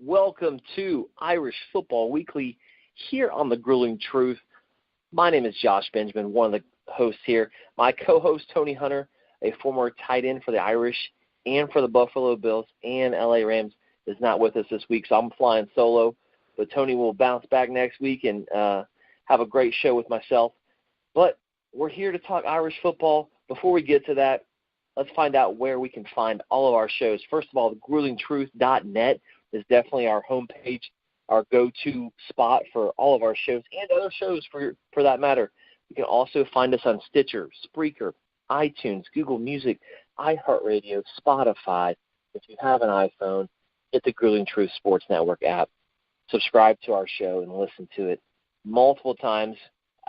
Welcome to Irish Football Weekly here on The Grueling Truth. My name is Josh Benjamin, one of the hosts here. My co-host, Tony Hunter, a former tight end for the Irish and for the Buffalo Bills and LA Rams, is not with us this week, so I'm flying solo. But Tony will bounce back next week and have a great show with myself. But we're here to talk Irish football. Before we get to that, let's find out where we can find all of our shows. First of all, thegruelingtruth.net is definitely our homepage, our go-to spot for all of our shows and other shows for that matter. You can also find us on Stitcher, Spreaker, iTunes, Google Music, iHeartRadio, Spotify. If you have an iPhone, get the Grueling Truth Sports Network app. Subscribe to our show and listen to it multiple times.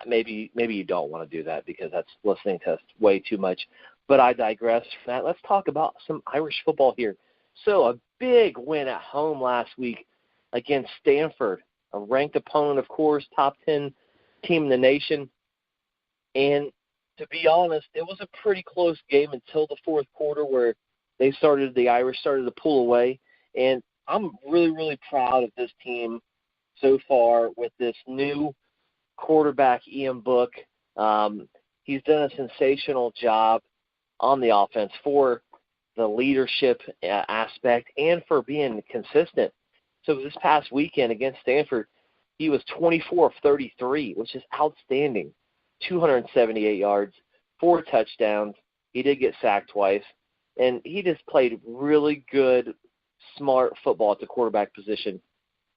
Maybe you don't want to do that because that's listening to us way too much. But I digress from that. Let's talk about some Irish football here. So a big win at home last week against Stanford, a ranked opponent, of course, top 10 team in the nation. And to be honest, it was a pretty close game until the fourth quarter where the Irish started to pull away. And I'm really, really proud of this team so far with this new quarterback, Ian Book. He's done a sensational job on the offense for the leadership aspect and for being consistent. So this past weekend against Stanford, he was 24 of 33, which is outstanding. 278 yards, 4 touchdowns. He did get sacked twice. And he just played really good, smart football at the quarterback position.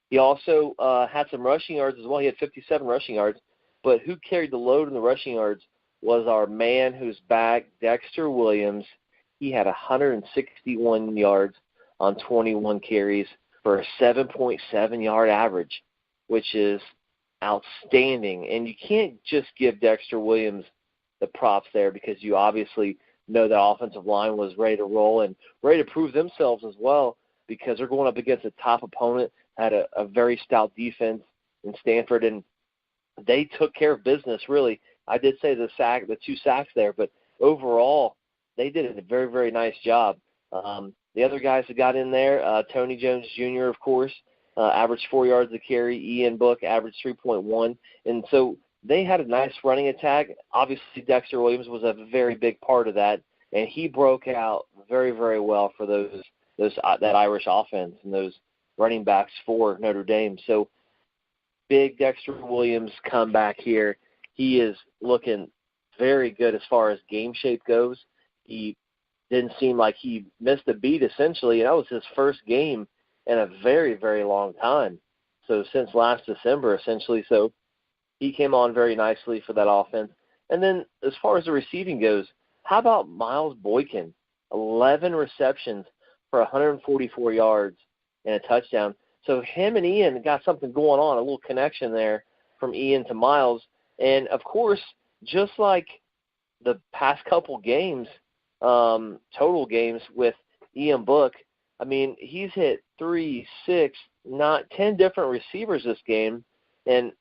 He also had some rushing yards as well. He had 57 rushing yards. But who carried the load in the rushing yards was our man who's back, Dexter Williams. He had 161 yards on 21 carries for a 7.7-yard average, which is outstanding. And you can't just give Dexter Williams the props there because you obviously know that offensive line was ready to roll and ready to prove themselves as well because they're going up against a top opponent, had a very stout defense in Stanford, and they took care of business, really. I did say the 2 sacks there, but overall, they did a very, very nice job. The other guys that got in there, Tony Jones Jr., of course, averaged 4 yards a carry. Ian Book averaged 3.1. And so they had a nice running attack. Obviously, Dexter Williams was a very big part of that, and he broke out very, very well for that Irish offense and those running backs for Notre Dame. So big Dexter Williams comeback here. He is looking very good as far as game shape goes. He didn't seem like he missed a beat, essentially. That was his first game in a very, very long time. So since last December, essentially. So he came on very nicely for that offense. And then as far as the receiving goes, how about Miles Boykin? 11 receptions for 144 yards and a touchdown. So him and Ian got something going on, a little connection there from Ian to Miles. And, of course, just like the past couple games, total games with Ian Book, I mean, he's hit 3, 6, not 10 different receivers this game. And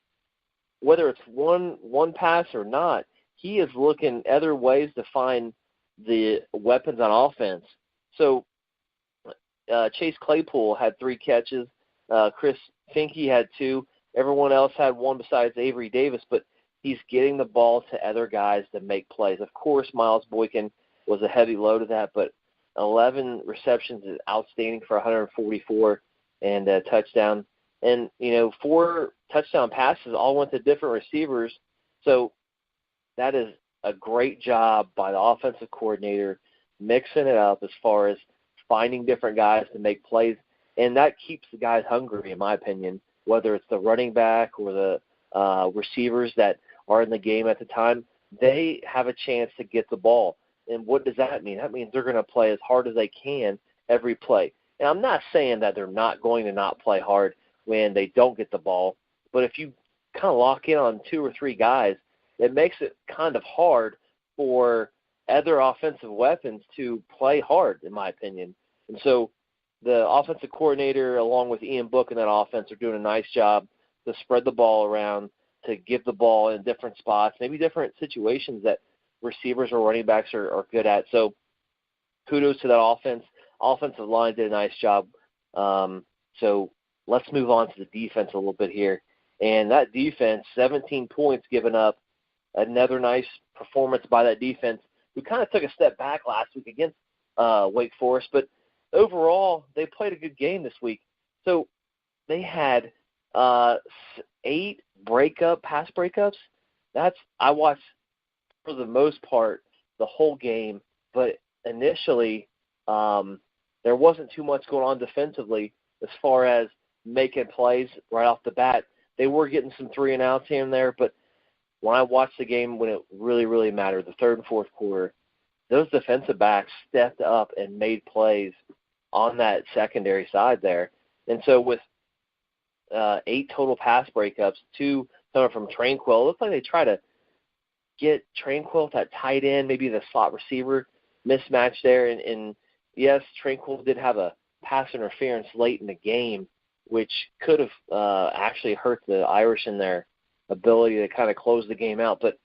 whether it's one pass or not, he is looking other ways to find the weapons on offense. So Chase Claypool had 3 catches. Chris Finke had 2. Everyone else had 1 besides Avery Davis, but he's getting the ball to other guys to make plays. Of course, Miles Boykin was a heavy load of that, but 11 receptions is outstanding for 144 and a touchdown. And, 4 touchdown passes all went to different receivers. So that is a great job by the offensive coordinator mixing it up as far as finding different guys to make plays. And that keeps the guys hungry, in my opinion, whether it's the running back or the receivers that are in the game at the time. They have a chance to get the ball. And what does that mean? That means they're going to play as hard as they can every play. And I'm not saying that they're not going to not play hard when they don't get the ball, but if you kind of lock in on 2 or 3 guys, it makes it kind of hard for other offensive weapons to play hard, in my opinion. And so the offensive coordinator, along with Ian Book and that offense, are doing a nice job to spread the ball around, to give the ball in different spots, maybe different situations that receivers or running backs are good at. So kudos to that offense. Offensive line did a nice job. So let's move on to the defense a little bit here. And that defense, 17 points given up, another nice performance by that defense, who kind of took a step back last week against Wake Forest. But overall, they played a good game this week. So they had 8 pass breakups. I watched, for the most part, the whole game. But initially, there wasn't too much going on defensively as far as making plays right off the bat. They were getting some 3-and-outs here and there, but when I watched the game when it really, really mattered, the third and fourth quarter, those defensive backs stepped up and made plays on that secondary side there. And so with 8 total pass breakups, 2 coming from Tranquil, it looks like they try to get Tranquil at that tight end, maybe the slot receiver mismatch there. And yes, Tranquil did have a pass interference late in the game, which could have actually hurt the Irish in their ability to kind of close the game out. But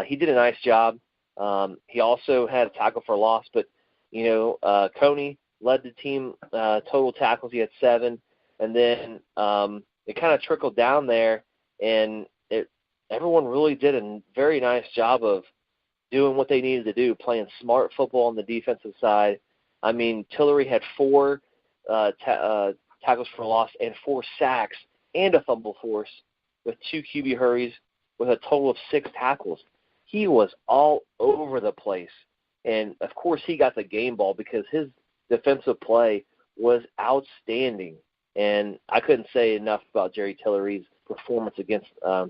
he did a nice job. He also had a tackle for loss, but, Coney led the team total tackles. He had 7. And then it kind of trickled down there, and everyone really did a very nice job of doing what they needed to do, playing smart football on the defensive side. I mean, Tillery had 4 tackles for loss and 4 sacks and a fumble force with 2 QB hurries with a total of 6 tackles. He was all over the place. And, of course, he got the game ball because his defensive play was outstanding. And I couldn't say enough about Jerry Tillery's performance against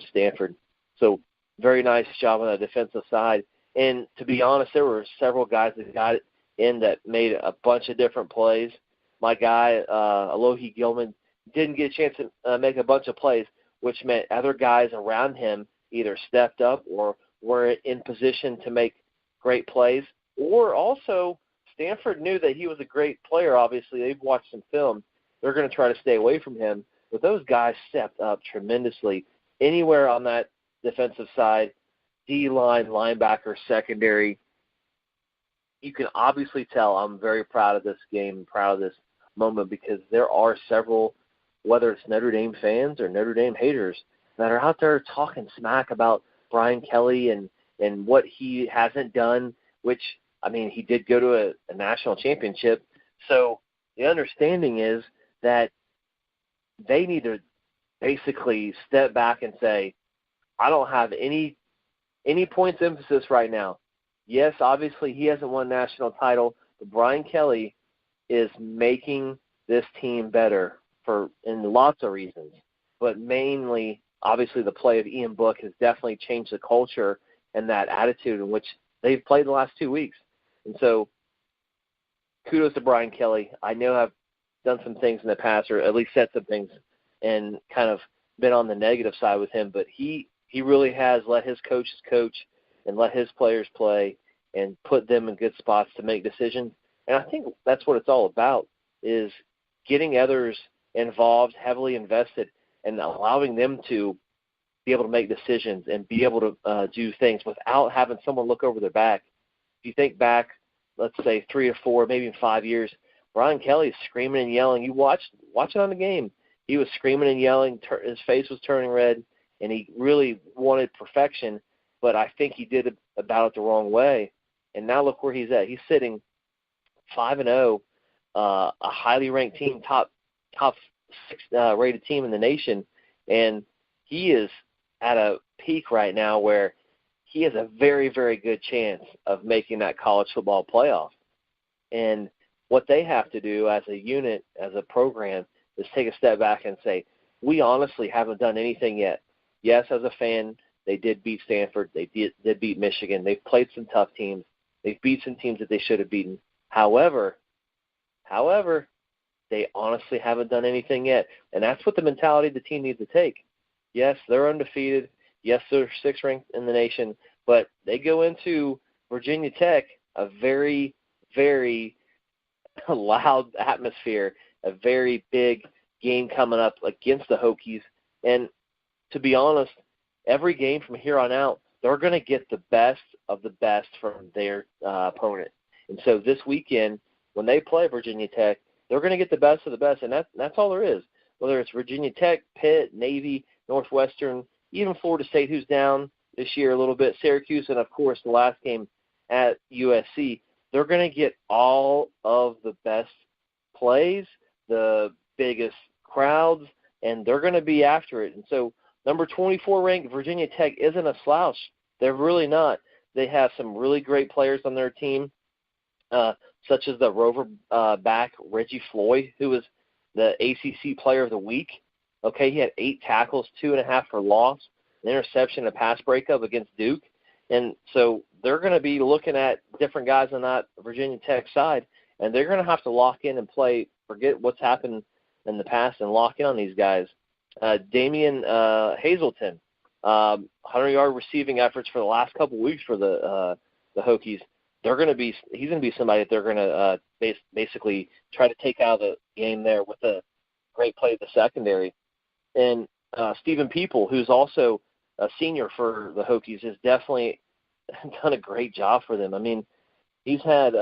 Stanford. So very nice job on the defensive side. And to be honest, there were several guys that got it in that made a bunch of different plays. My guy, Alohi Gilman, didn't get a chance to make a bunch of plays, which meant other guys around him either stepped up or were in position to make great plays. Or also, Stanford knew that he was a great player, obviously. They've watched some film. They're going to try to stay away from him. But those guys stepped up tremendously. Anywhere on that defensive side, D-line, linebacker, secondary, you can obviously tell I'm very proud of this game, proud of this moment, because there are several, whether it's Notre Dame fans or Notre Dame haters, that are out there talking smack about Brian Kelly and what he hasn't done, which, I mean, he did go to a national championship. So the understanding is that they need to basically step back and say, I don't have any points emphasis right now. Yes, obviously he hasn't won a national title, but Brian Kelly is making this team better in lots of reasons. But mainly, obviously, the play of Ian Book has definitely changed the culture and that attitude in which they've played the last 2 weeks. And so kudos to Brian Kelly. I know I've done some things in the past, or at least said some things, and kind of been on the negative side with him, but he really has let his coaches coach and let his players play and put them in good spots to make decisions. And I think that's what it's all about, is getting others involved, heavily invested, and allowing them to be able to make decisions and be able to do things without having someone look over their back. If you think back, let's say 3 or 4, maybe in 5 years, Brian Kelly's screaming and yelling. You watch it on the game. He was screaming and yelling. His face was turning red, and he really wanted perfection, but I think he did about it the wrong way. And now look where he's at. He's sitting 5-0, a highly ranked team, top 6 rated team in the nation, and he is at a peak right now where he has a very, very good chance of making that college football playoff. And what they have to do as a unit, as a program, is take a step back and say, we honestly haven't done anything yet. Yes, as a fan, they did beat Stanford. They did beat Michigan. They've played some tough teams. They've beat some teams that they should have beaten. However, they honestly haven't done anything yet. And that's what the mentality the team needs to take. Yes, they're undefeated. Yes, they're 6th ranked in the nation. But they go into Virginia Tech, a very, very loud atmosphere, a very big game coming up against the Hokies. And to be honest, every game from here on out, they're going to get the best of the best from their opponent. And so this weekend, when they play Virginia Tech, they're going to get the best of the best, and that's all there is. whether it's Virginia Tech, Pitt, Navy, Northwestern, even Florida State, who's down this year a little bit, Syracuse, and, of course, the last game at USC, they're going to get all of the best plays, the biggest crowds, and they're going to be after it. And so number 24 ranked Virginia Tech isn't a slouch. They're really not. They have some really great players on their team, such as the Rover back Reggie Floyd, who was the ACC Player of the Week. Okay, he had 8 tackles, 2.5 for loss, an interception, a pass breakup against Duke. And so they're going to be looking at different guys on that Virginia Tech side, and they're going to have to lock in and play, forget what's happened in the past, and lock in on these guys. Damian Hazelton, 100-yard receiving efforts for the last couple of weeks for the Hokies. He's going to be somebody that they're going to basically try to take out of the game there with a great play at the secondary. And Stephen People, who's also a senior for the Hokies, has definitely done a great job for them. I mean, he's had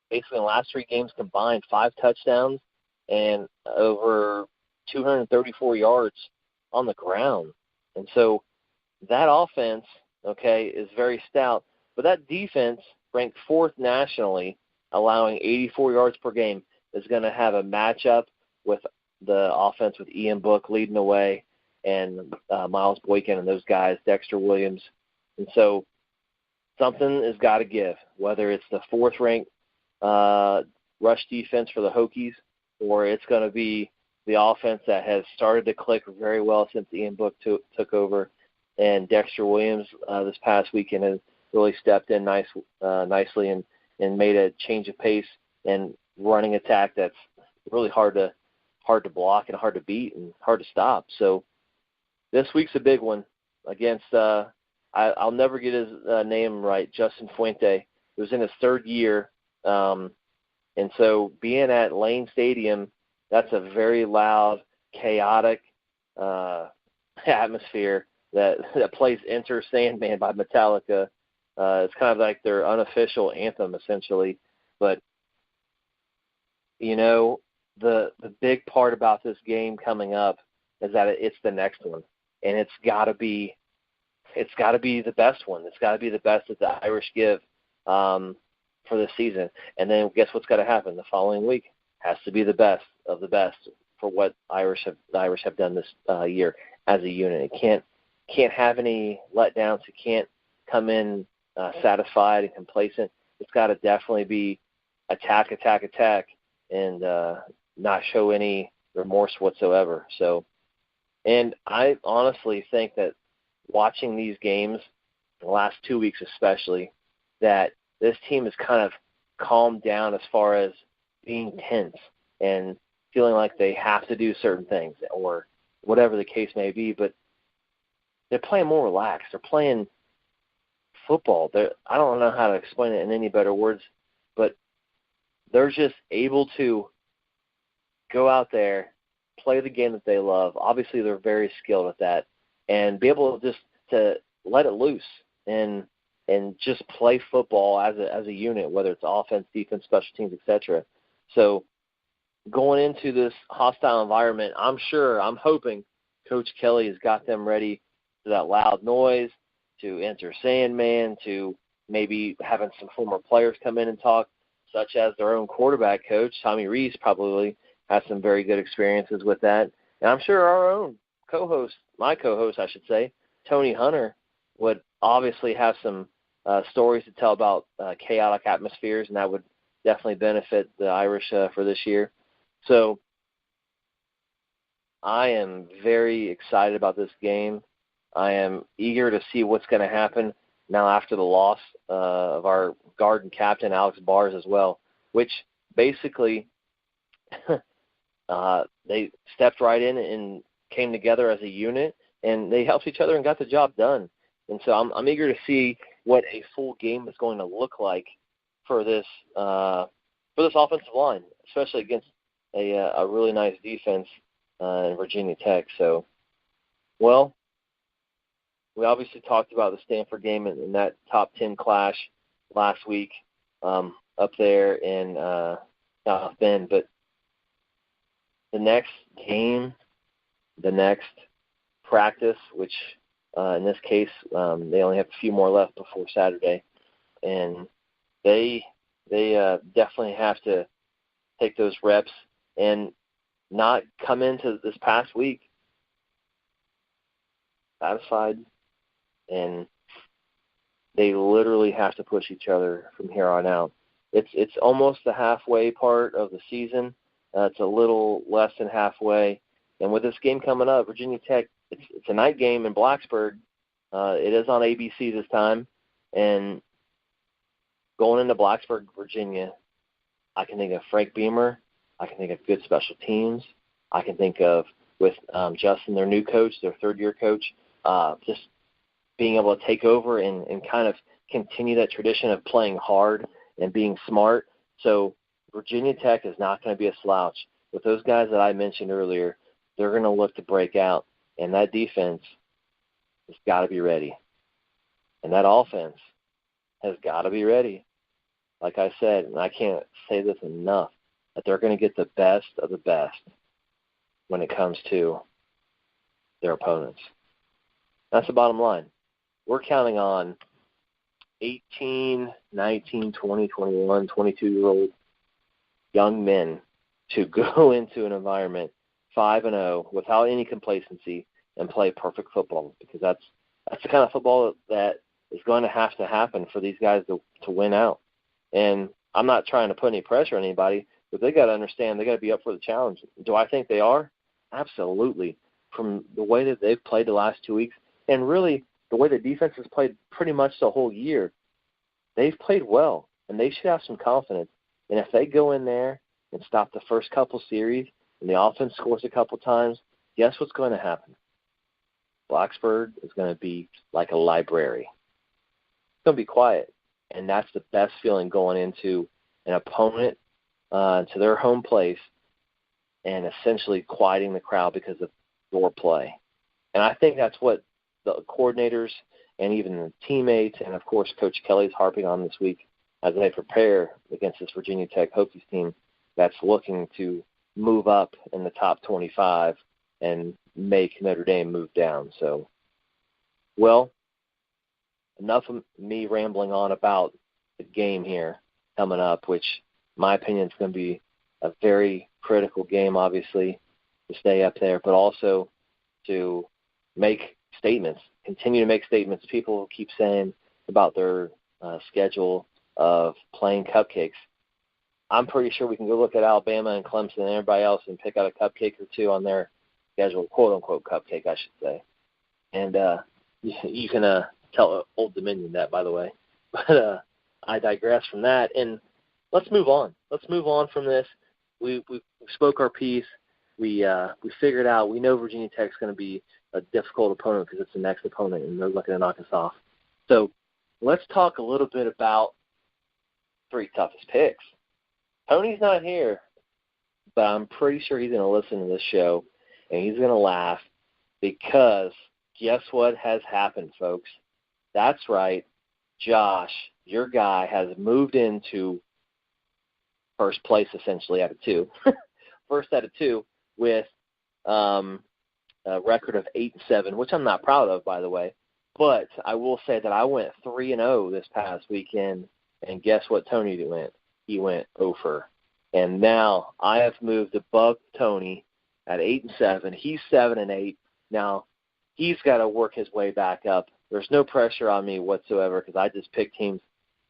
basically in the last 3 games combined 5 touchdowns and over 234 yards on the ground. And so that offense, okay, is very stout. But that defense, ranked 4th nationally, allowing 84 yards per game, is going to have a matchup with the offense with Ian Book leading the way and Miles Boykin and those guys, Dexter Williams. And so something has got to give, whether it's the 4th-ranked rush defense for the Hokies or it's going to be the offense that has started to click very well since Ian Book took over. And Dexter Williams this past weekend has really stepped in nicely and made a change of pace and running attack that's really hard to block and hard to beat and hard to stop. So this week's a big one against I'll never get his name right, Justin Fuente. It was in his 3rd year. And so being at Lane Stadium, that's a very loud, chaotic atmosphere that plays Enter Sandman by Metallica. It's kind of like their unofficial anthem, essentially. But, you know, the big part about this game coming up is that it's the next one. And it's got to be the best one. It's got to be the best that the Irish give for this season. And then guess what's got to happen? The following week has to be the best of the best for what the Irish have done this year as a unit. It can't have any letdowns. It can't come in satisfied and complacent. It's got to definitely be attack, and not show any remorse whatsoever. So, and I honestly think that watching these games, the last 2 weeks especially, that this team has kind of calmed down as far as being tense and feeling like they have to do certain things or whatever the case may be, but they're playing more relaxed. They're playing football. I don't know how to explain it in any better words, but they're just able to go out there, play the game that they love. Obviously, they're very skilled at that, and be able to just to let it loose and just play football as a unit, whether it's offense, defense, special teams, etc. So going into this hostile environment, I'm hoping Coach Kelly has got them ready for that loud noise, to Enter Sandman, to maybe having some former players come in and talk, such as their own quarterback coach, Tommy Rees, probably has some very good experiences with that. And I'm sure our own my co-host, I should say, Tony Hunter, would obviously have some stories to tell about chaotic atmospheres, and that would definitely benefit the Irish for this year. So I am very excited about this game. I am eager to see what's going to happen now after the loss of our guard and captain, Alex Bars, as well, which basically they stepped right in and came together as a unit, and they helped each other and got the job done. And so I'm eager to see what a full game is going to look like for this offensive line, especially against a really nice defense in Virginia Tech. So, well, we obviously talked about the Stanford game and that top 10 clash last week up there in South Bend, but the next game, the next practice, which in this case they only have a few more left before Saturday, and they definitely have to take those reps and not come into this past week satisfied, and they literally have to push each other from here on out. It's almost the halfway part of the season. It's a little less than halfway. And with this game coming up, Virginia Tech, it's a night game in Blacksburg. It is on ABC this time. And going into Blacksburg, Virginia, I can think of Frank Beamer. I can think of good special teams. I can think of, with Justin, their new coach, their third-year coach, just being able to take over and kind of continue that tradition of playing hard and being smart. So Virginia Tech is not going to be a slouch. With those guys that I mentioned earlier, they're going to look to break out, and that defense has got to be ready. And that offense has got to be ready. Like I said, and I can't say this enough, that they're going to get the best of the best when it comes to their opponents. That's the bottom line. We're counting on 18, 19, 20, 21, 22-year-old young men to go into an environment 5-0 without any complacency and play perfect football, because that's the kind of football that is going to happen for these guys to win out. And I'm not trying to put any pressure on anybody, but they got to understand they got to be up for the challenge. Do I think they are? Absolutely. From the way that they've played the last 2 weeks, and really the way the defense has played pretty much the whole year, they've played well, and they should have some confidence. And if they go in there and stop the first couple series and the offense scores a couple times, guess what's going to happen? Blacksburg is going to be like a library. It's going to be quiet, and that's the best feeling going into an opponent to their home place and essentially quieting the crowd because of your play. And I think that's what the coordinators and even the teammates, and of course Coach Kelly's harping on this week as they prepare against this Virginia Tech Hokies team that's looking to move up in the top 25 and make Notre Dame move down. So, well, enough of me rambling on about the game here coming up, which in my opinion is going to be a very critical game, obviously, to stay up there, but also to make statements, continue to make statements. People keep saying about their schedule of playing cupcakes. I'm pretty sure we can go look at Alabama and Clemson and everybody else and pick out a cupcake or two on their schedule, quote-unquote cupcake, I should say. And you can tell Old Dominion that, by the way. But I digress from that. And let's move on. Let's move on from this. We spoke our piece. We figured out, we know Virginia Tech's going to be a difficult opponent because it's the next opponent, and they're looking to knock us off. So let's talk a little bit about 3 toughest picks. Tony's not here, but I'm pretty sure he's going to listen to this show, and he's going to laugh because guess what has happened, folks? That's right. Josh, your guy, has moved into first place, essentially, out of 2. First out of 2 with a record of 8-7, which I'm not proud of, by the way. But I will say that I went 3-0 this past weekend, and guess what Tony went? He went 0. And now I have moved above Tony at 8-7. He's 7-8. Now he's got to work his way back up. There's no pressure on me whatsoever because I just picked teams.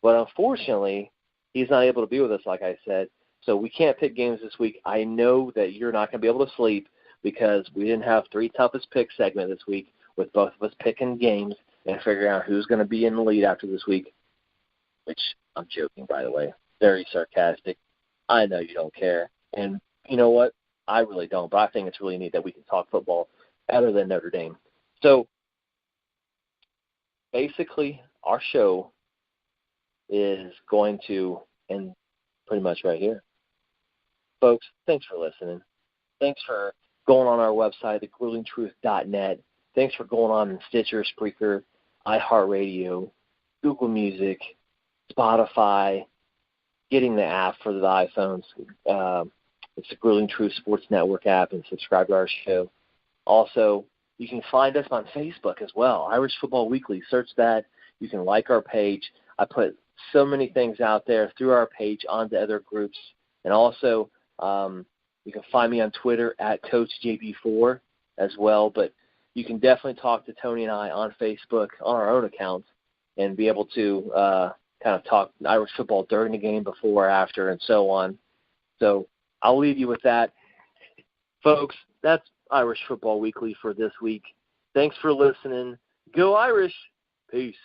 But unfortunately, he's not able to be with us, like I said. So we can't pick games this week. I know that you're not going to be able to sleep because we didn't have 3 toughest picks segment this week with both of us picking games and figuring out who's going to be in the lead after this week, which I'm joking, by the way. Very sarcastic. I know you don't care. And you know what? I really don't, but I think it's really neat that we can talk football other than Notre Dame. So basically, our show is going to end pretty much right here. Folks, thanks for listening. Thanks for going on our website, thegruelingtruth.net. Thanks for going on in Stitcher, Spreaker, iHeartRadio, Google Music, Spotify, getting the app for the iPhones, It's the Grueling Truth Sports Network app, and subscribe to our show. Also, you can find us on Facebook as well, Irish Football Weekly. Search that. You can like our page. I put so many things out there through our page onto other groups. And also, you can find me on Twitter at CoachJB4 as well. But you can definitely talk to Tony and I on Facebook on our own accounts and be able to kind of talk Irish football during the game, before, after, and so on. So I'll leave you with that. Folks, that's Irish Football Weekly for this week. Thanks for listening. Go Irish. Peace.